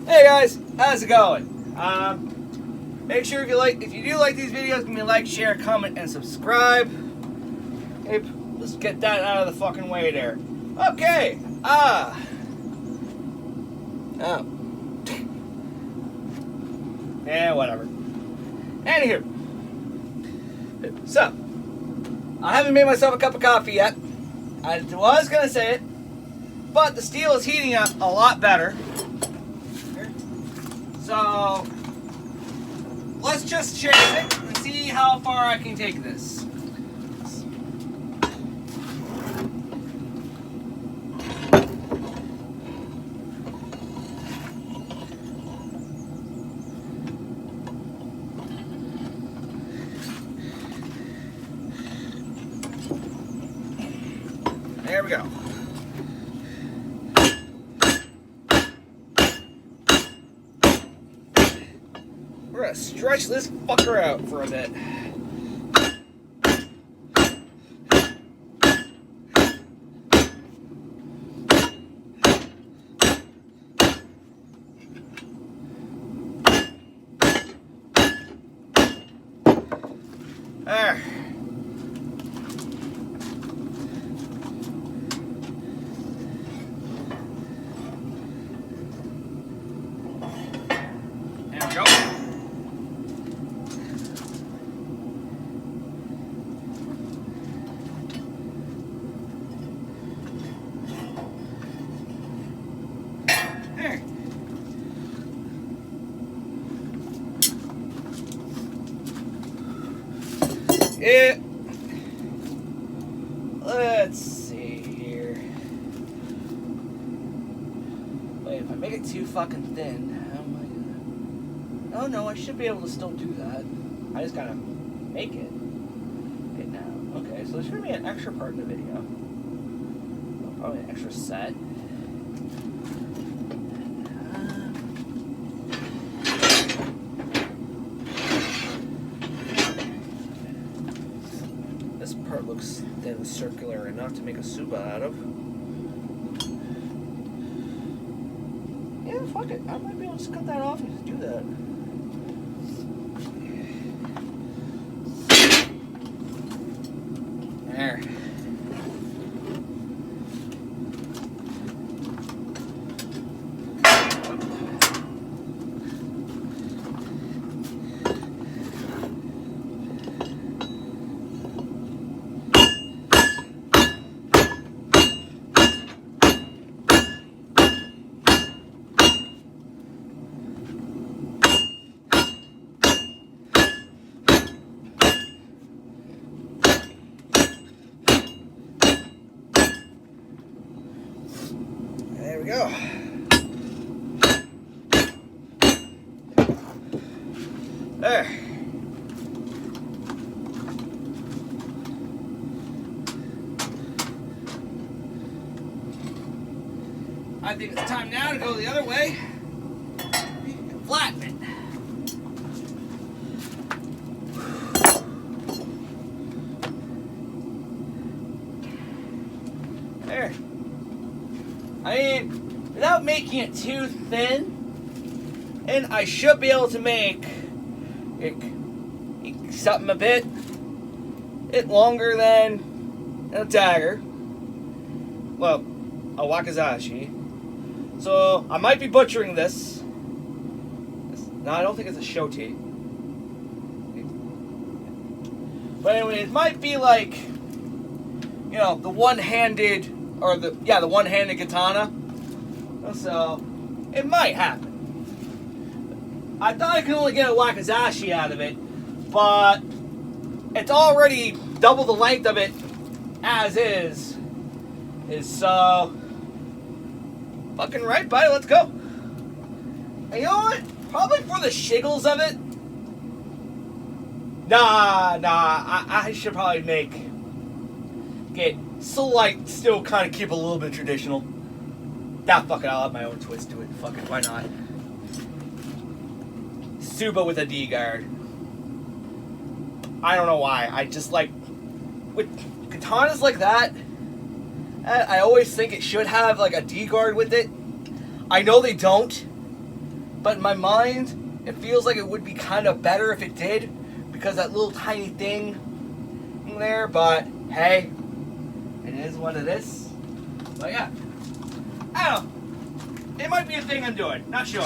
Hey guys, how's it going? Make sure if you do like these videos, give me a like, share, comment, and subscribe. Hey, let's get that out of the fucking way there. Okay. Oh. Yeah, whatever. Anywho, so I haven't made myself a cup of coffee yet. I was gonna say it, but the steel is heating up a lot better. So let's just chase it and see how far I can take this. There we go. We're gonna stretch this fucker out for a bit. There. There we go. There. Let's see here. Wait, if I make it too fucking thin, how am I gonna... Oh no, I should be able to still do that. I just gotta make it. Okay, now. Okay, so there's gonna be an extra part in the video. Probably an extra set. This part looks thin, circular enough to make a suba out of. Yeah, fuck it. I might be able to just cut that off and just do that. There. There we go. There. I think it's time now to go the other way and flatten it. There. I mean, without making it too thin, and I should be able to make it something a bit longer than a dagger. Well, a wakizashi. So I might be butchering this. No, I don't think it's a shoti. But anyway, it might be like, you know, the one-handed, or the one-handed katana. So it might happen. I thought I could only get a wakizashi out of it, but it's already double the length of it as is so fucking right, buddy. Let's go. And you know what? Probably for the shiggles of it. I should probably still kind of keep a little bit traditional. Fuck it, I'll have my own twist to it. Fuck it, why not? Suba with a D guard. I don't know why. I just like with katanas like that. I always think it should have like a D guard with it. I know they don't, but in my mind, it feels like it would be kind of better if it did, because that little tiny thing in there, but hey, it is what it is. But yeah, I don't know. It might be a thing I'm doing, not sure.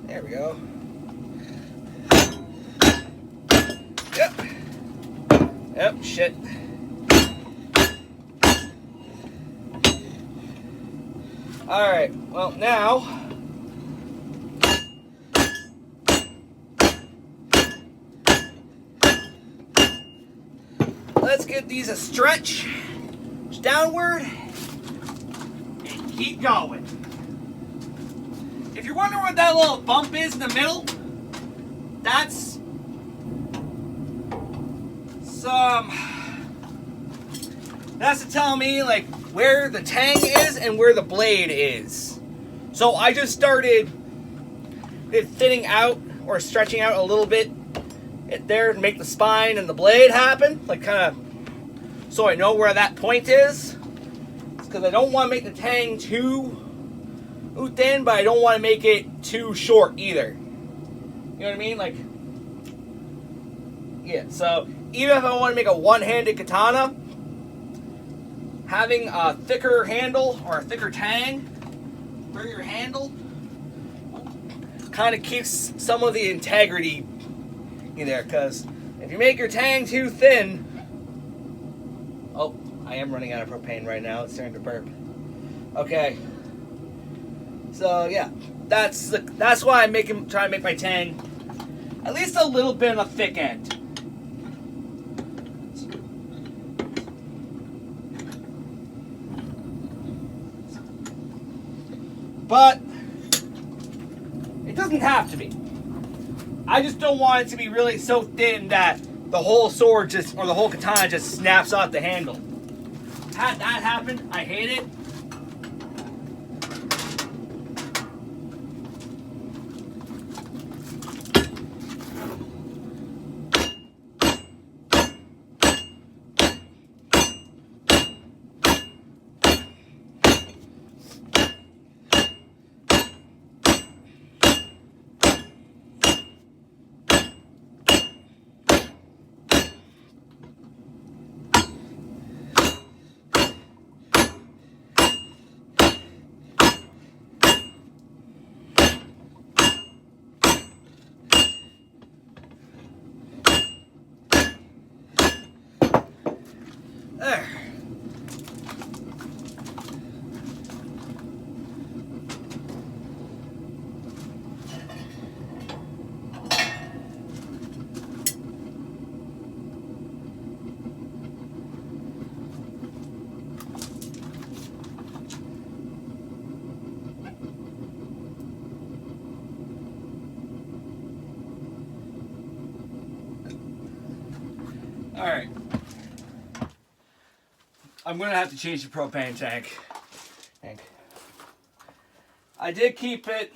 There we go. Yep, shit. Alright, well now let's give these a stretch downward and keep going. If you're wondering what that little bump is in the middle, that's to tell me like where the tang is and where the blade is. So I just started it thinning out or stretching out a little bit there to make the spine and the blade happen, like kind of so I know where that point is. Because I don't want to make the tang too thin, but I don't want to make it too short either. You know what I mean? Like, yeah, so even if I want to make a one-handed katana, having a thicker handle or a thicker tang for your handle kind of keeps some of the integrity in there, because if you make your tang too thin, oh, I am running out of propane right now. It's starting to burp. Okay. So yeah, that's why I'm trying to make my tang at least a little bit on the thick end. But it doesn't have to be. I just don't want it to be really so thin that the whole sword or the whole katana just snaps off the handle. Had that happen, I hate it. There. All right. I'm going to have to change the propane tank. I did keep it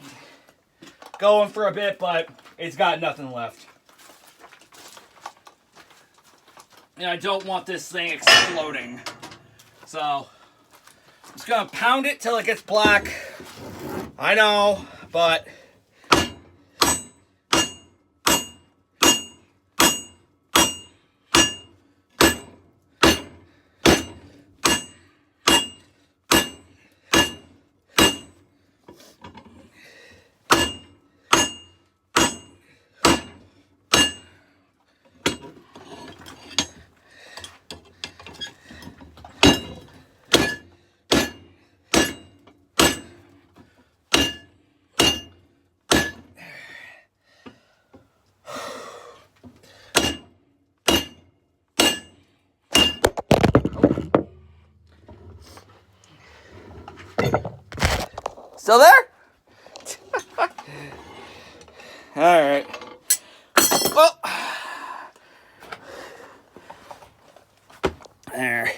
going for a bit, but it's got nothing left. And I don't want this thing exploding. So, I'm just going to pound it till it gets black. I know, but still there? Alright. Well. There.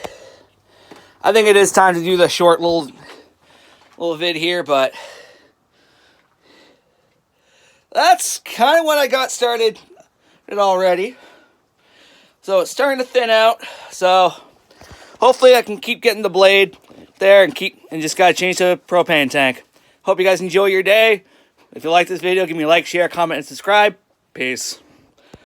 I think it is time to do the short little vid here, but that's kind of when I got started it already. So it's starting to thin out. So hopefully I can keep getting the blade there and just gotta change the propane tank. Hope you guys enjoy your day. If you like this video, give me a like, share, comment, and subscribe. Peace.